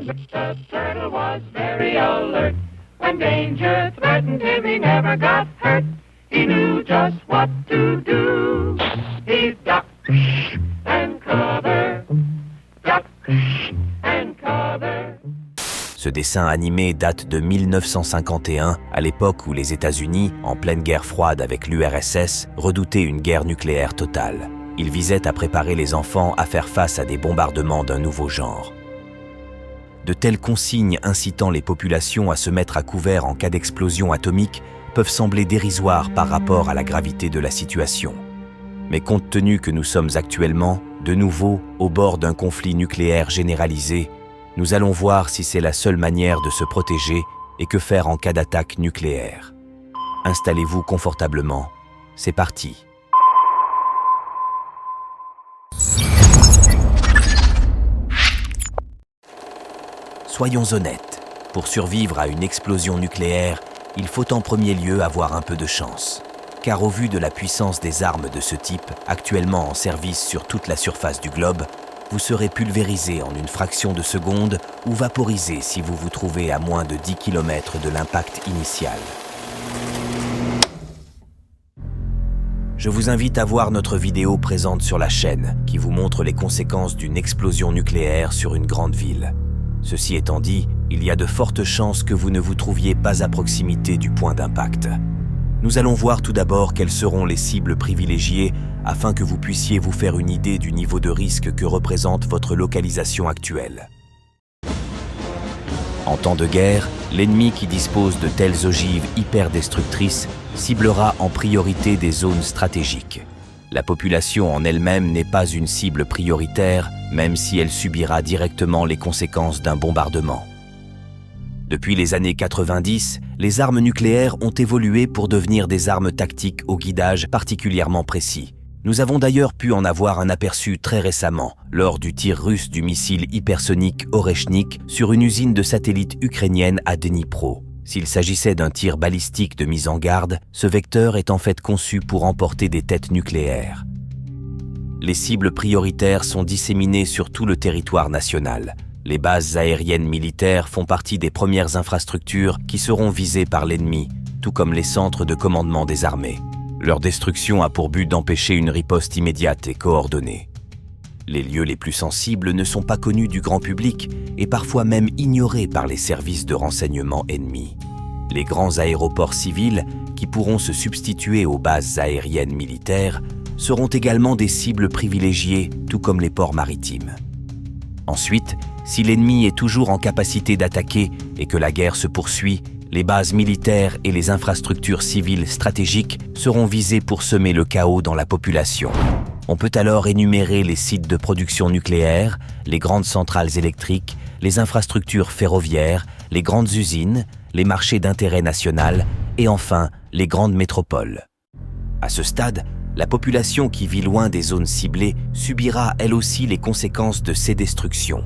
The turtle was very alert. When danger threatened him, he never got hurt. He knew just what to do. He ducked and covered, ducked and covered. Ce dessin animé date de 1951, à l'époque où les États-Unis, en pleine guerre froide avec l'URSS, redoutaient une guerre nucléaire totale. Il visait à préparer les enfants à faire face à des bombardements d'un nouveau genre. De telles consignes incitant les populations à se mettre à couvert en cas d'explosion atomique peuvent sembler dérisoires par rapport à la gravité de la situation. Mais compte tenu que nous sommes actuellement, de nouveau, au bord d'un conflit nucléaire généralisé, nous allons voir si c'est la seule manière de se protéger et que faire en cas d'attaque nucléaire. Installez-vous confortablement. C'est parti. Soyons honnêtes, pour survivre à une explosion nucléaire, il faut en premier lieu avoir un peu de chance. Car au vu de la puissance des armes de ce type, actuellement en service sur toute la surface du globe, vous serez pulvérisé en une fraction de seconde ou vaporisé si vous vous trouvez à moins de 10 km de l'impact initial. Je vous invite à voir notre vidéo présente sur la chaîne qui vous montre les conséquences d'une explosion nucléaire sur une grande ville. Ceci étant dit, il y a de fortes chances que vous ne vous trouviez pas à proximité du point d'impact. Nous allons voir tout d'abord quelles seront les cibles privilégiées afin que vous puissiez vous faire une idée du niveau de risque que représente votre localisation actuelle. En temps de guerre, l'ennemi qui dispose de telles ogives hyper destructrices ciblera en priorité des zones stratégiques. La population en elle-même n'est pas une cible prioritaire, même si elle subira directement les conséquences d'un bombardement. Depuis les années 90, les armes nucléaires ont évolué pour devenir des armes tactiques au guidage particulièrement précis. Nous avons d'ailleurs pu en avoir un aperçu très récemment, lors du tir russe du missile hypersonique Oreshnik sur une usine de satellites ukrainienne à Dnipro. S'il s'agissait d'un tir balistique de mise en garde, ce vecteur est en fait conçu pour emporter des têtes nucléaires. Les cibles prioritaires sont disséminées sur tout le territoire national. Les bases aériennes militaires font partie des premières infrastructures qui seront visées par l'ennemi, tout comme les centres de commandement des armées. Leur destruction a pour but d'empêcher une riposte immédiate et coordonnée. Les lieux les plus sensibles ne sont pas connus du grand public et parfois même ignorés par les services de renseignement ennemis. Les grands aéroports civils, qui pourront se substituer aux bases aériennes militaires, seront également des cibles privilégiées, tout comme les ports maritimes. Ensuite, si l'ennemi est toujours en capacité d'attaquer et que la guerre se poursuit, les bases militaires et les infrastructures civiles stratégiques seront visées pour semer le chaos dans la population. On peut alors énumérer les sites de production nucléaire, les grandes centrales électriques, les infrastructures ferroviaires, les grandes usines, les marchés d'intérêt national et enfin les grandes métropoles. À ce stade, la population qui vit loin des zones ciblées subira elle aussi les conséquences de ces destructions.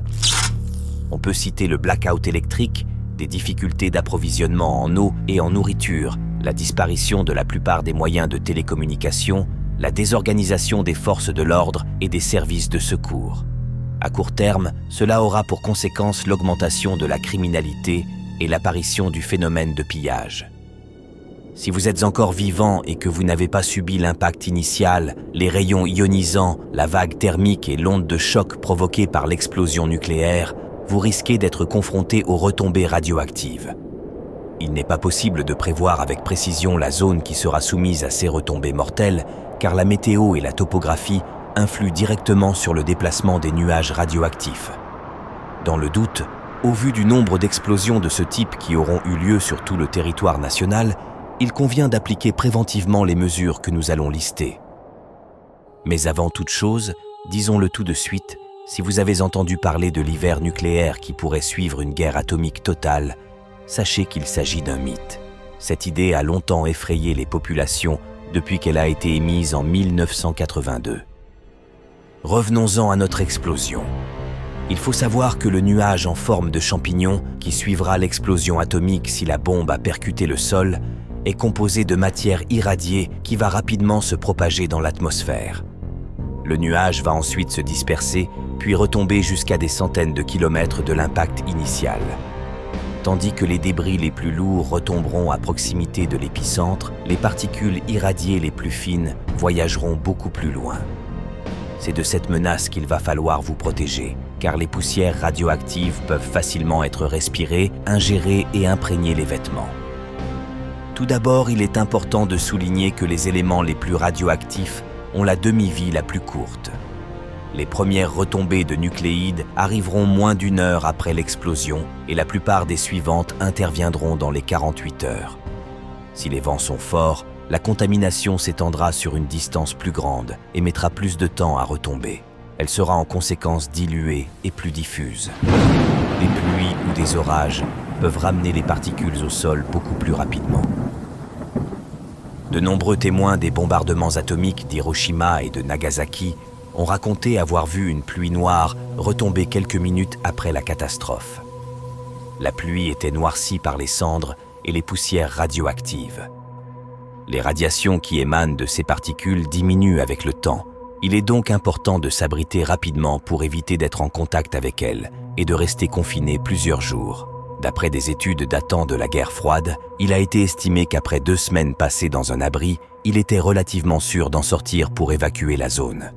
On peut citer le blackout électrique, des difficultés d'approvisionnement en eau et en nourriture, la disparition de la plupart des moyens de télécommunication, la désorganisation des forces de l'ordre et des services de secours. À court terme, cela aura pour conséquence l'augmentation de la criminalité et l'apparition du phénomène de pillage. Si vous êtes encore vivant et que vous n'avez pas subi l'impact initial, les rayons ionisants, la vague thermique et l'onde de choc provoquée par l'explosion nucléaire, vous risquez d'être confronté aux retombées radioactives. Il n'est pas possible de prévoir avec précision la zone qui sera soumise à ces retombées mortelles, car la météo et la topographie influent directement sur le déplacement des nuages radioactifs. Dans le doute, au vu du nombre d'explosions de ce type qui auront eu lieu sur tout le territoire national, il convient d'appliquer préventivement les mesures que nous allons lister. Mais avant toute chose, disons-le tout de suite, si vous avez entendu parler de l'hiver nucléaire qui pourrait suivre une guerre atomique totale, sachez qu'il s'agit d'un mythe. Cette idée a longtemps effrayé les populations depuis qu'elle a été émise en 1982. Revenons-en à notre explosion. Il faut savoir que le nuage en forme de champignon qui suivra l'explosion atomique si la bombe a percuté le sol est composé de matière irradiée qui va rapidement se propager dans l'atmosphère. Le nuage va ensuite se disperser puis retomber jusqu'à des centaines de kilomètres de l'impact initial. Tandis que les débris les plus lourds retomberont à proximité de l'épicentre, les particules irradiées les plus fines voyageront beaucoup plus loin. C'est de cette menace qu'il va falloir vous protéger, car les poussières radioactives peuvent facilement être respirées, ingérées et imprégner les vêtements. Tout d'abord, il est important de souligner que les éléments les plus radioactifs ont la demi-vie la plus courte. Les premières retombées de nucléides arriveront moins d'1 heure après l'explosion et la plupart des suivantes interviendront dans les 48 heures. Si les vents sont forts, la contamination s'étendra sur une distance plus grande et mettra plus de temps à retomber. Elle sera en conséquence diluée et plus diffuse. Des pluies ou des orages peuvent ramener les particules au sol beaucoup plus rapidement. De nombreux témoins des bombardements atomiques d'Hiroshima et de Nagasaki ont raconté avoir vu une pluie noire retomber quelques minutes après la catastrophe. La pluie était noircie par les cendres et les poussières radioactives. Les radiations qui émanent de ces particules diminuent avec le temps. Il est donc important de s'abriter rapidement pour éviter d'être en contact avec elles et de rester confiné plusieurs jours. D'après des études datant de la guerre froide, il a été estimé qu'après 2 semaines passées dans un abri, il était relativement sûr d'en sortir pour évacuer la zone.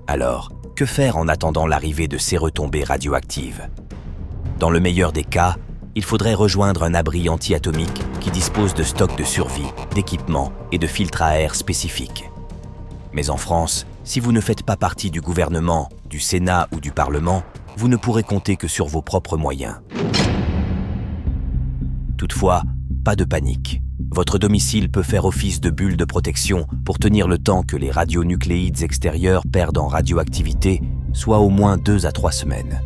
Alors, que faire en attendant l'arrivée de ces retombées radioactives ? Dans le meilleur des cas, il faudrait rejoindre un abri anti-atomique qui dispose de stocks de survie, d'équipements et de filtres à air spécifiques. Mais en France, si vous ne faites pas partie du gouvernement, du Sénat ou du Parlement, vous ne pourrez compter que sur vos propres moyens. Toutefois, pas de panique. Votre domicile peut faire office de bulle de protection pour tenir le temps que les radionucléides extérieurs perdent en radioactivité, soit au moins 2 à 3 semaines.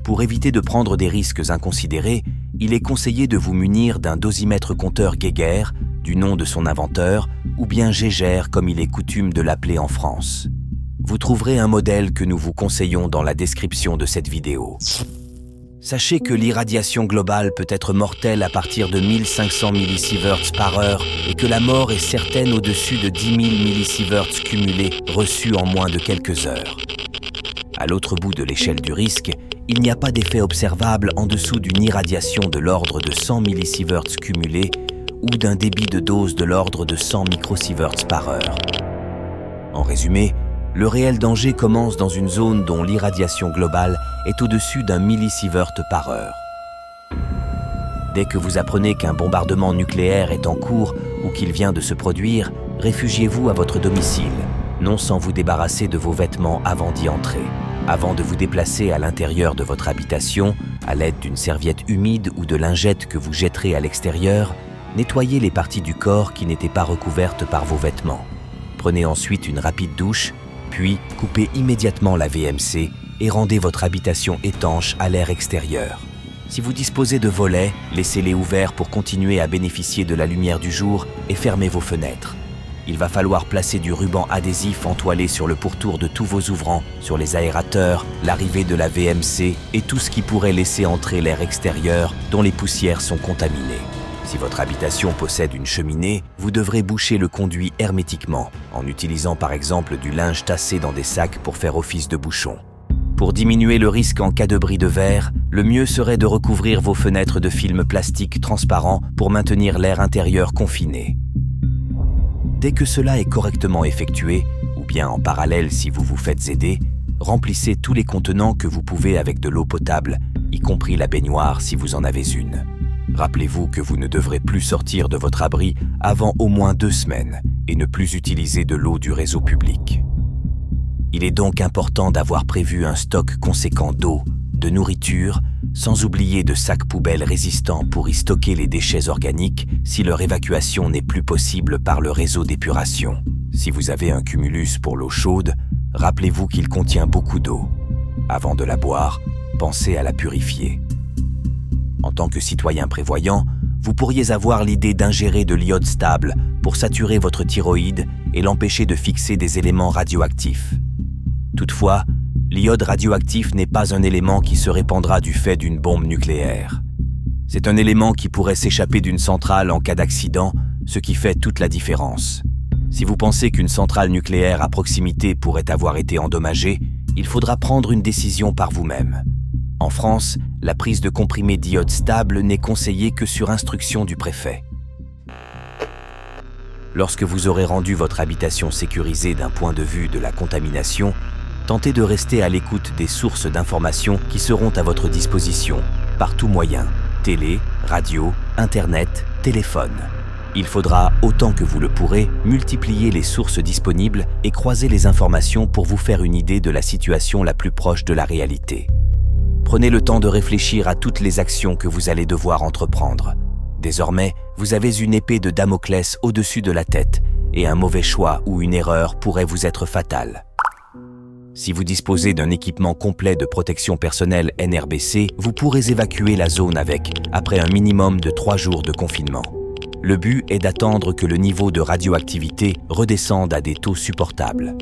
Pour éviter de prendre des risques inconsidérés, il est conseillé de vous munir d'un dosimètre compteur Geiger, du nom de son inventeur, ou bien Gégère comme il est coutume de l'appeler en France. Vous trouverez un modèle que nous vous conseillons dans la description de cette vidéo. Sachez que l'irradiation globale peut être mortelle à partir de 1500 millisieverts par heure et que la mort est certaine au-dessus de 10 000 millisieverts cumulés reçus en moins de quelques heures. À l'autre bout de l'échelle du risque, il n'y a pas d'effet observable en dessous d'une irradiation de l'ordre de 100 millisieverts cumulés ou d'un débit de dose de l'ordre de 100 microsieverts par heure. En résumé, le réel danger commence dans une zone dont l'irradiation globale est au-dessus d'1 millisievert par heure. Dès que vous apprenez qu'un bombardement nucléaire est en cours ou qu'il vient de se produire, réfugiez-vous à votre domicile, non sans vous débarrasser de vos vêtements avant d'y entrer. Avant de vous déplacer à l'intérieur de votre habitation, à l'aide d'une serviette humide ou de lingettes que vous jetterez à l'extérieur, nettoyez les parties du corps qui n'étaient pas recouvertes par vos vêtements. Prenez ensuite une rapide douche, puis coupez immédiatement la VMC et rendez votre habitation étanche à l'air extérieur. Si vous disposez de volets, laissez-les ouverts pour continuer à bénéficier de la lumière du jour et fermez vos fenêtres. Il va falloir placer du ruban adhésif entoilé sur le pourtour de tous vos ouvrants, sur les aérateurs, l'arrivée de la VMC et tout ce qui pourrait laisser entrer l'air extérieur dont les poussières sont contaminées. Si votre habitation possède une cheminée, vous devrez boucher le conduit hermétiquement, en utilisant par exemple du linge tassé dans des sacs pour faire office de bouchon. Pour diminuer le risque en cas de bris de verre, le mieux serait de recouvrir vos fenêtres de film plastique transparent pour maintenir l'air intérieur confiné. Dès que cela est correctement effectué, ou bien en parallèle si vous vous faites aider, remplissez tous les contenants que vous pouvez avec de l'eau potable, y compris la baignoire si vous en avez une. Rappelez-vous que vous ne devrez plus sortir de votre abri avant au moins 2 semaines et ne plus utiliser de l'eau du réseau public. Il est donc important d'avoir prévu un stock conséquent d'eau, de nourriture, sans oublier de sacs poubelles résistants pour y stocker les déchets organiques si leur évacuation n'est plus possible par le réseau d'épuration. Si vous avez un cumulus pour l'eau chaude, rappelez-vous qu'il contient beaucoup d'eau. Avant de la boire, pensez à la purifier. En tant que citoyen prévoyant, vous pourriez avoir l'idée d'ingérer de l'iode stable pour saturer votre thyroïde et l'empêcher de fixer des éléments radioactifs. Toutefois, l'iode radioactif n'est pas un élément qui se répandra du fait d'une bombe nucléaire. C'est un élément qui pourrait s'échapper d'une centrale en cas d'accident, ce qui fait toute la différence. Si vous pensez qu'une centrale nucléaire à proximité pourrait avoir été endommagée, il faudra prendre une décision par vous-même. En France, la prise de comprimés d'iode stable n'est conseillée que sur instruction du préfet. Lorsque vous aurez rendu votre habitation sécurisée d'un point de vue de la contamination, tentez de rester à l'écoute des sources d'informations qui seront à votre disposition, par tout moyen, télé, radio, internet, téléphone. Il faudra, autant que vous le pourrez, multiplier les sources disponibles et croiser les informations pour vous faire une idée de la situation la plus proche de la réalité. Prenez le temps de réfléchir à toutes les actions que vous allez devoir entreprendre. Désormais, vous avez une épée de Damoclès au-dessus de la tête et un mauvais choix ou une erreur pourrait vous être fatal. Si vous disposez d'un équipement complet de protection personnelle NRBC, vous pourrez évacuer la zone avec, après un minimum de 3 jours de confinement. Le but est d'attendre que le niveau de radioactivité redescende à des taux supportables.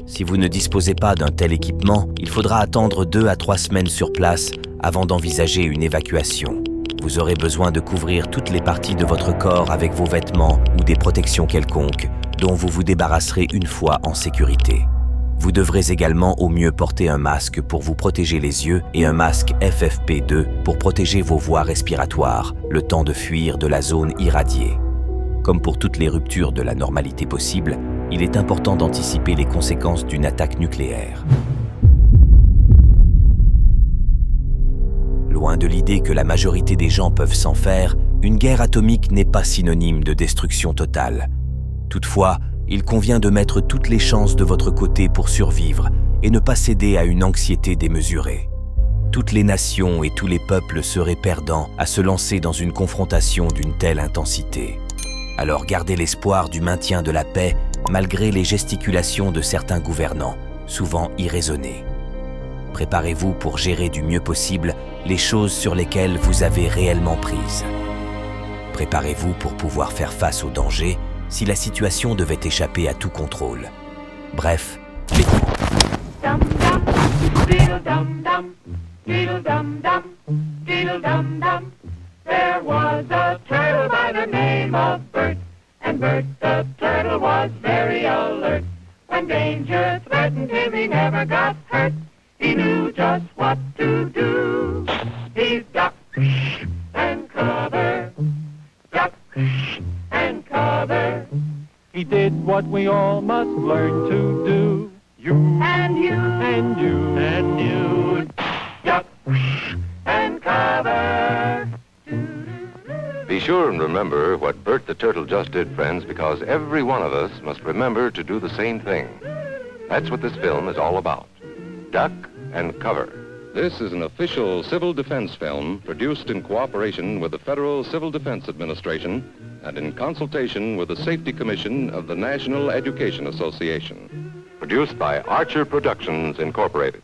Si vous ne disposez pas d'un tel équipement, il faudra attendre 2 à 3 semaines sur place avant d'envisager une évacuation. Vous aurez besoin de couvrir toutes les parties de votre corps avec vos vêtements ou des protections quelconques, dont vous vous débarrasserez une fois en sécurité. Vous devrez également au mieux porter un masque pour vous protéger les yeux et un masque FFP2 pour protéger vos voies respiratoires, le temps de fuir de la zone irradiée. Comme pour toutes les ruptures de la normalité possible, il est important d'anticiper les conséquences d'une attaque nucléaire. Loin de l'idée que la majorité des gens peuvent s'en faire, une guerre atomique n'est pas synonyme de destruction totale. Toutefois, il convient de mettre toutes les chances de votre côté pour survivre et ne pas céder à une anxiété démesurée. Toutes les nations et tous les peuples seraient perdants à se lancer dans une confrontation d'une telle intensité. Alors gardez l'espoir du maintien de la paix malgré les gesticulations de certains gouvernants, souvent irraisonnés. Préparez-vous pour gérer du mieux possible les choses sur lesquelles vous avez réellement prise. Préparez-vous pour pouvoir faire face aux dangers si la situation devait échapper à tout contrôle. Bref, les Dum-dum, diddle-dum-dum, diddle-dum-dum, diddle-dum-dum. There was a turtle by the name of Bert, and Bert the turtle was very alert. When danger threatened him, he never got hurt. He knew just what to do. He ducked and covered, ducked and covered. He did what we all must learn to do. You And you and you and you. duck and cover. Be sure and remember what Bert the Turtle just did, friends, because every one of us must remember to do the same thing. That's what this film is all about. Duck and cover. This is an official civil defense film produced in cooperation with the Federal Civil Defense Administration and in consultation with the Safety Commission of the National Education Association. Produced by Archer Productions, Incorporated.